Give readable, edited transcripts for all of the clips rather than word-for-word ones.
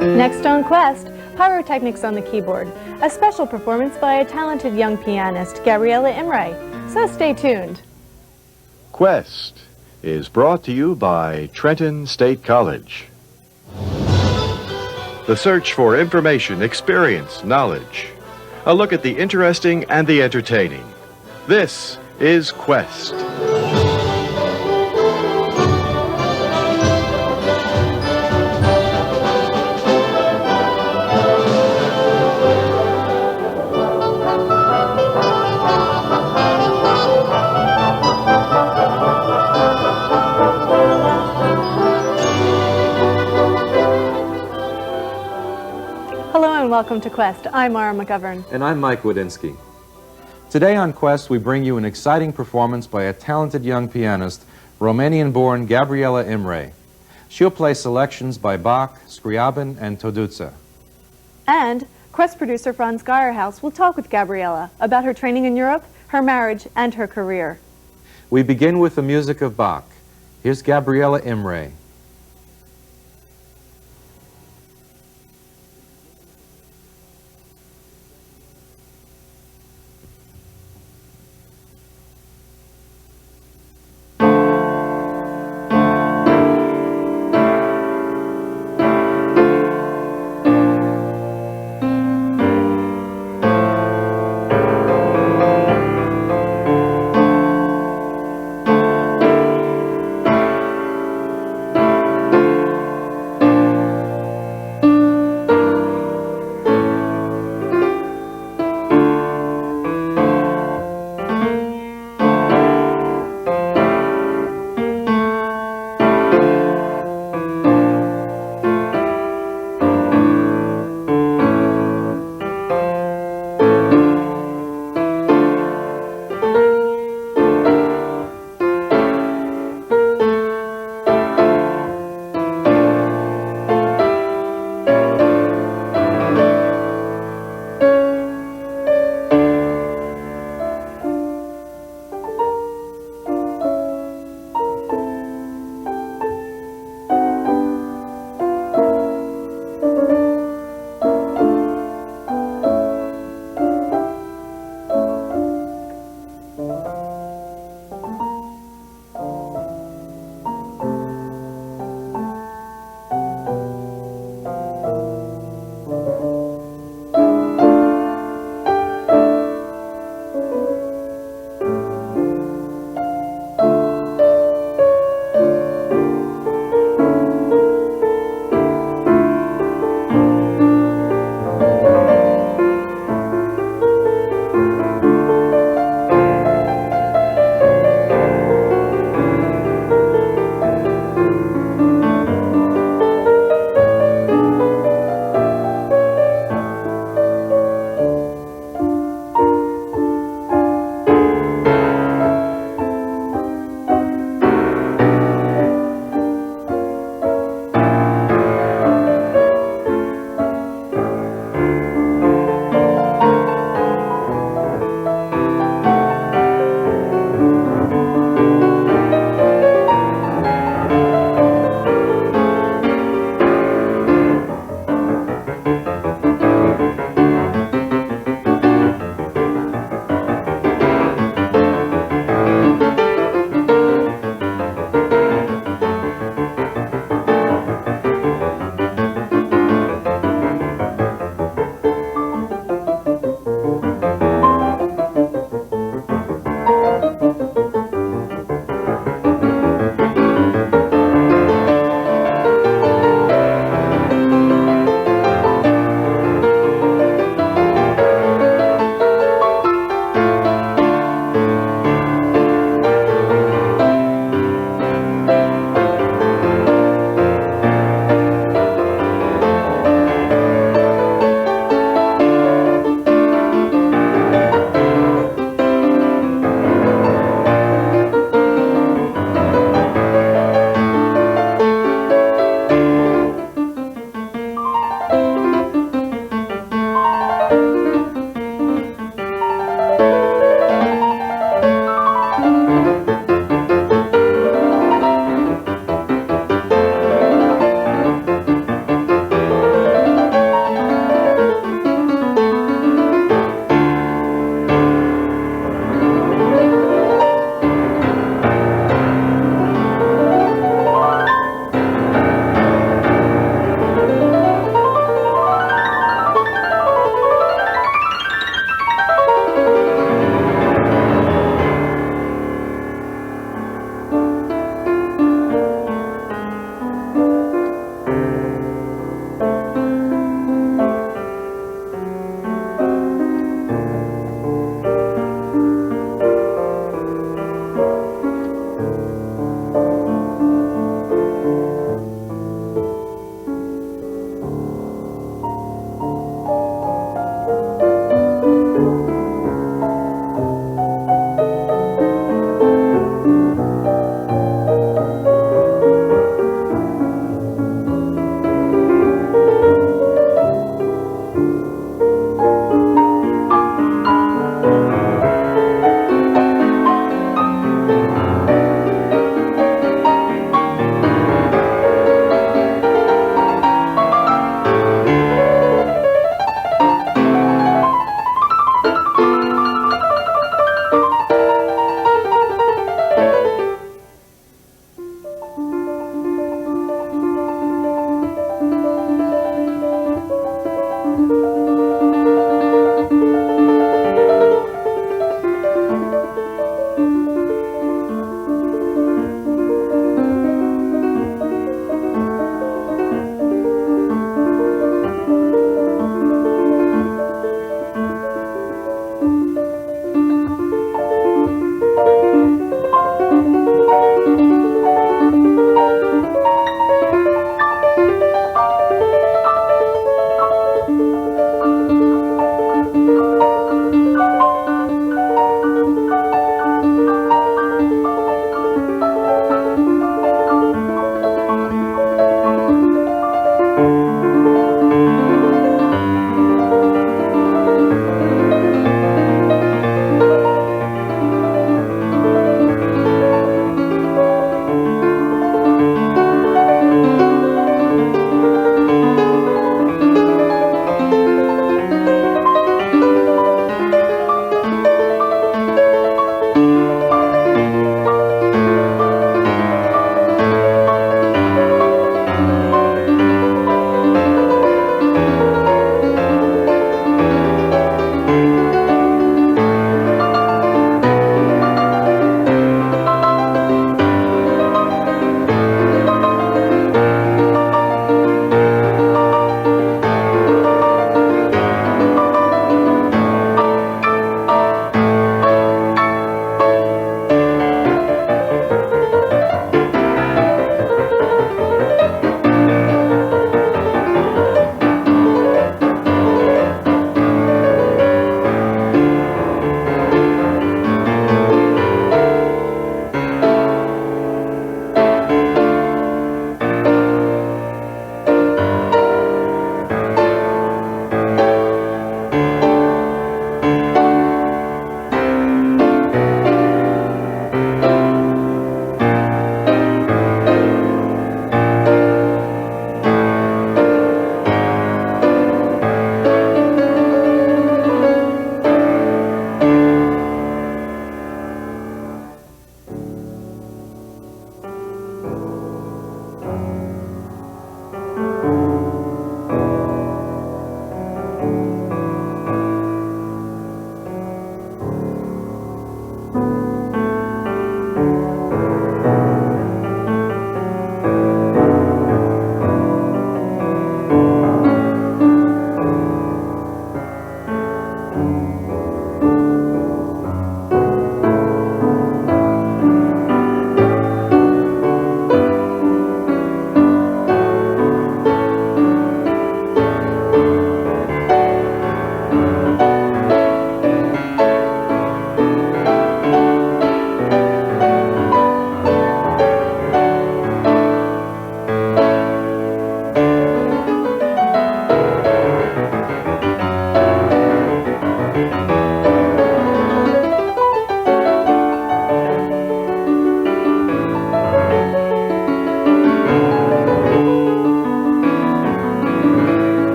Next on Quest, pyrotechnics on the keyboard, a special performance by a talented young pianist, Gabriela Imreh. So stay tuned. Quest is brought to you by Trenton State College. The search for information, experience, knowledge. A look at the interesting and the entertaining. This is Quest. Hello and welcome to Quest. I'm Mara McGovern. And I'm Mike Wadinsky. Today on Quest, we bring you an exciting performance by a talented young pianist, Romanian-born Gabriela Imreh. She'll play selections by Bach, Scriabin, and Toduza. And Quest producer Franz Geierhaus will talk with Gabriela about her training in Europe, her marriage, and her career. We begin with the music of Bach. Here's Gabriela Imreh.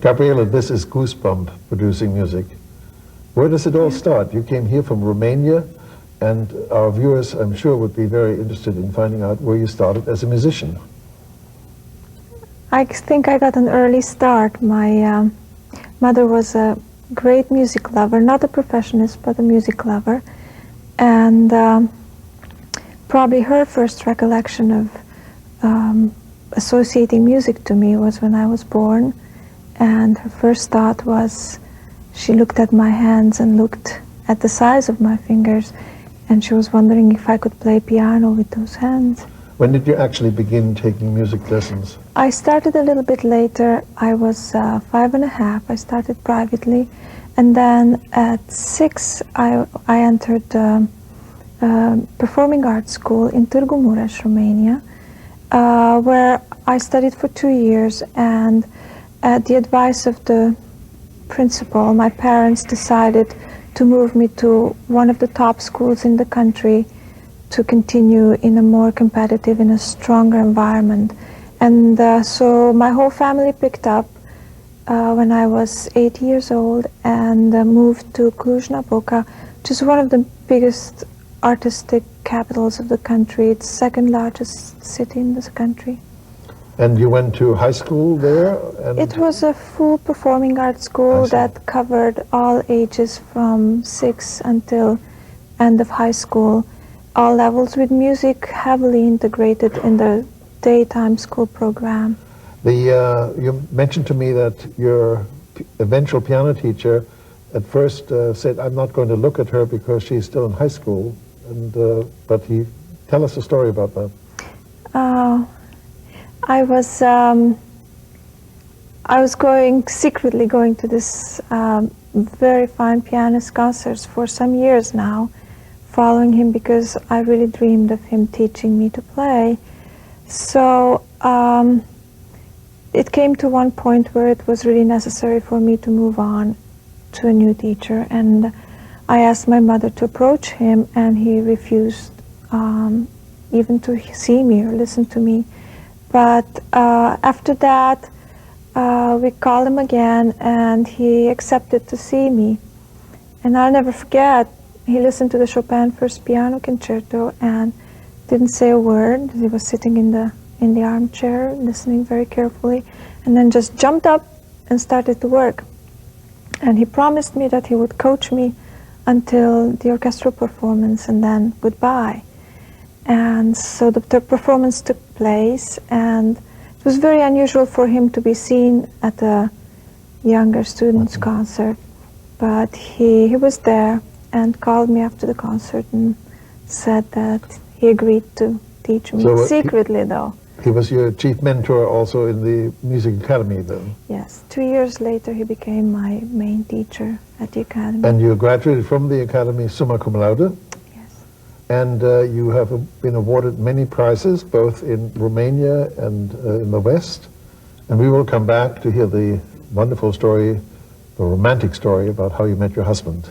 Gabriela, this is Goosebump producing music. Where does it all start? You came here from Romania, and our viewers, I'm sure, would be very interested in finding out where you started as a musician. I think I got an early start. My mother was a great music lover, not a professionist, but a music lover. And probably her first recollection of associating music to me was when I was born. And her first thought was, she looked at my hands and looked at the size of my fingers, and she was wondering if I could play piano with those hands. When did you actually begin taking music lessons? I started a little bit later. I was 5.5. I started privately, and then at 6 I entered performing arts school in Târgu Mureș, Romania, where I studied for 2 years, and at the advice of the principal, my parents decided to move me to one of the top schools in the country to continue in a more competitive, in a stronger environment. And so my whole family picked up when I was 8 years old and moved to Cluj-Napoca, which is one of the biggest artistic capitals of the country. It's the second largest city in this country. And you went to high school there? And It was a full performing arts school that covered all ages from 6 until end of high school, all levels, with music heavily integrated in the daytime school program. You mentioned to me that your eventual piano teacher at first said, I'm not going to look at her because she's still in high school. And but tell us a story about that. I was secretly going to this very fine pianist concerts for some years now, following him because I really dreamed of him teaching me to play. So it came to one point where it was really necessary for me to move on to a new teacher, and I asked my mother to approach him, and he refused even to see me or listen to me. But after that, we called him again, and he accepted to see me. And I'll never forget, he listened to the Chopin First Piano Concerto and didn't say a word. He was sitting in the armchair, listening very carefully, and then just jumped up and started to work. And he promised me that he would coach me until the orchestral performance, and then goodbye. And so the performance took place, and it was very unusual for him to be seen at a younger student's concert. But he was there and called me after the concert and said that he agreed to teach me, secretly though. He was your chief mentor also in the music academy then? Yes. 2 years later he became my main teacher at the academy. And you graduated from the academy summa cum laude? And you have been awarded many prizes, both in Romania and in the West. And we will come back to hear the wonderful story, the romantic story about how you met your husband.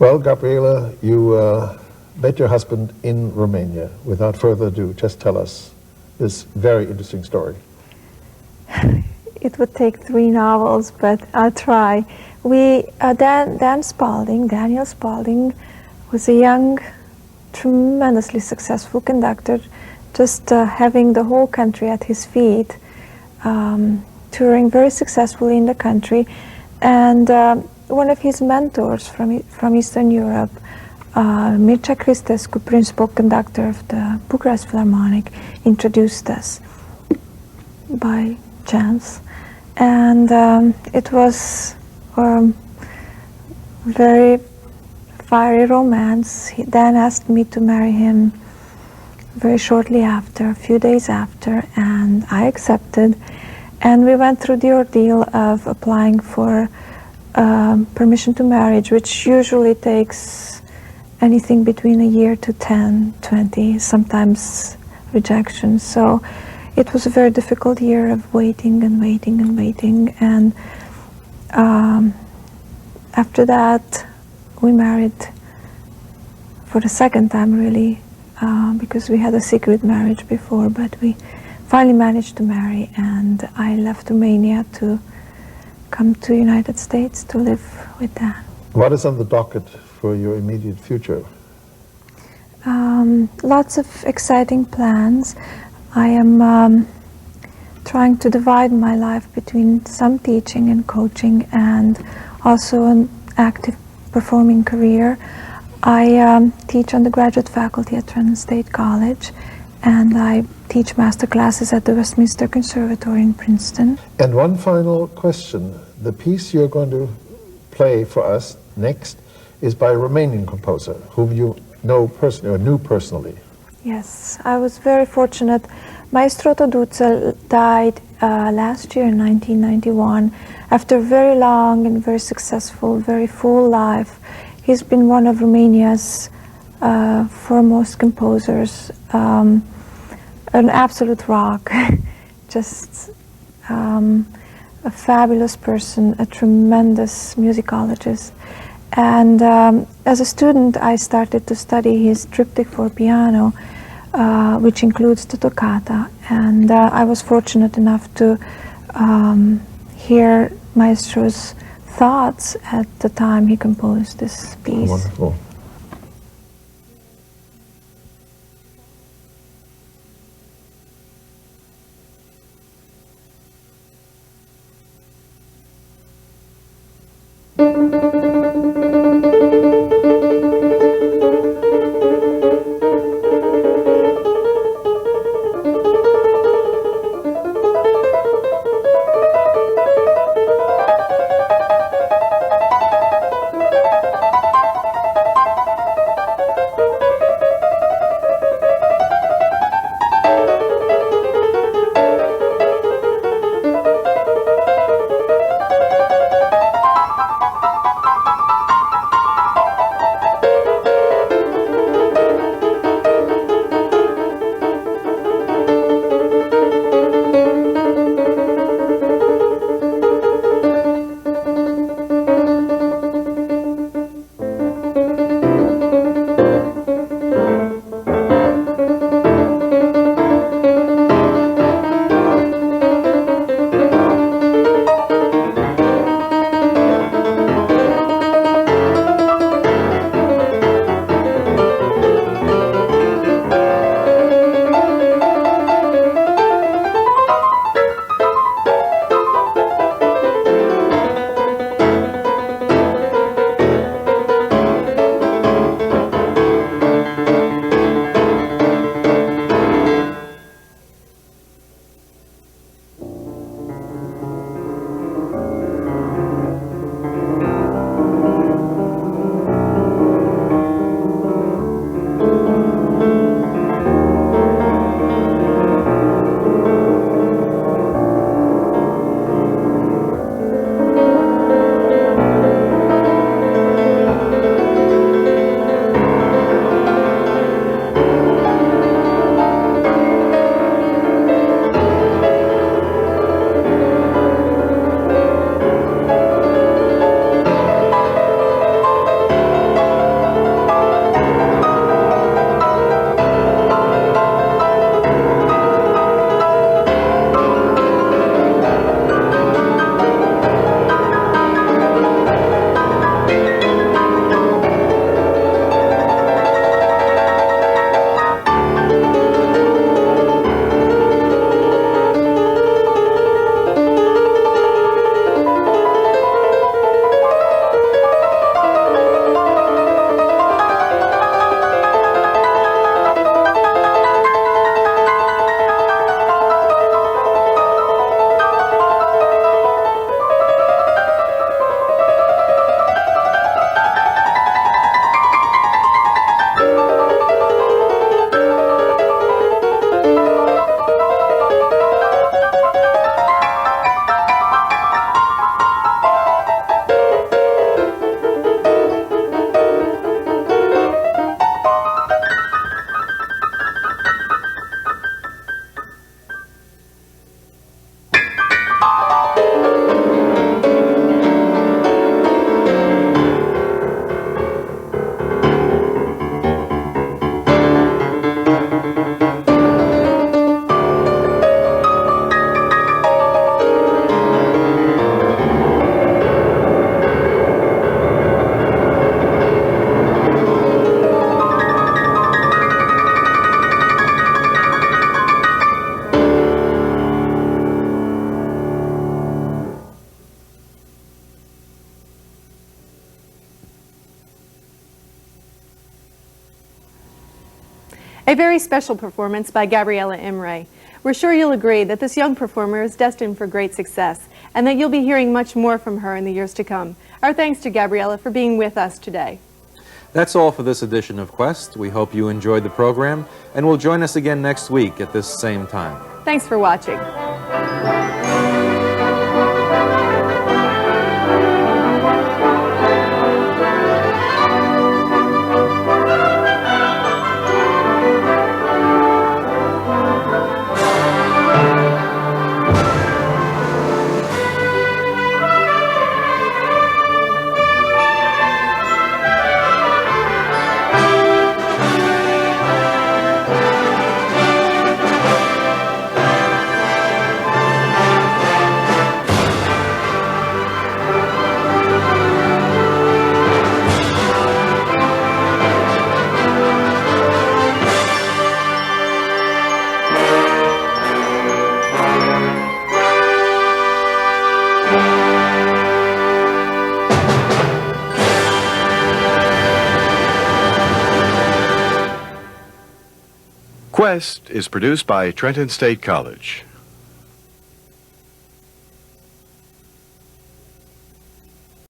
Well, Gabriela, you met your husband in Romania. Without further ado, just tell us this very interesting story. It would take 3 novels, but I'll try. Daniel Spalding was a young, tremendously successful conductor, just having the whole country at his feet, touring very successfully in the country. And one of his mentors from Eastern Europe, Mircea Cristescu, principal conductor of the Bucharest Philharmonic, introduced us by chance. And it was very fiery romance. Dan asked me to marry him very shortly after, a few days after, and I accepted. And we went through the ordeal of applying for permission to marriage, which usually takes anything between a year to 10, 20, sometimes rejections. So it was a very difficult year of waiting and waiting and waiting. And after that, we married for the second time, really, because we had a secret marriage before, but we finally managed to marry, and I left Romania to come to United States to live with Dan. What is on the docket for your immediate future? Lots of exciting plans. I am trying to divide my life between some teaching and coaching and also an active performing career. I teach undergraduate faculty at Trenton State College, and I teach master classes at the Westminster Conservatory in Princeton. And one final question. The piece you're going to play for us next is by a Romanian composer whom you know personally or knew personally. Yes, I was very fortunate. Maestro Toduță died last year in 1991 after a very long and very successful, very full life. He's been one of Romania's foremost composers, an absolute rock, just a fabulous person, a tremendous musicologist. And as a student, I started to study his triptych for piano, which includes the toccata. And I was fortunate enough to hear Maestro's thoughts at the time he composed this piece. Wonderful. A very special performance by Gabriela Imreh. We're sure you'll agree that this young performer is destined for great success and that you'll be hearing much more from her in the years to come. Our thanks to Gabriela for being with us today. That's all for this edition of Quest. We hope you enjoyed the program and will join us again next week at this same time. Thanks for watching. Quest is produced by Trenton State College.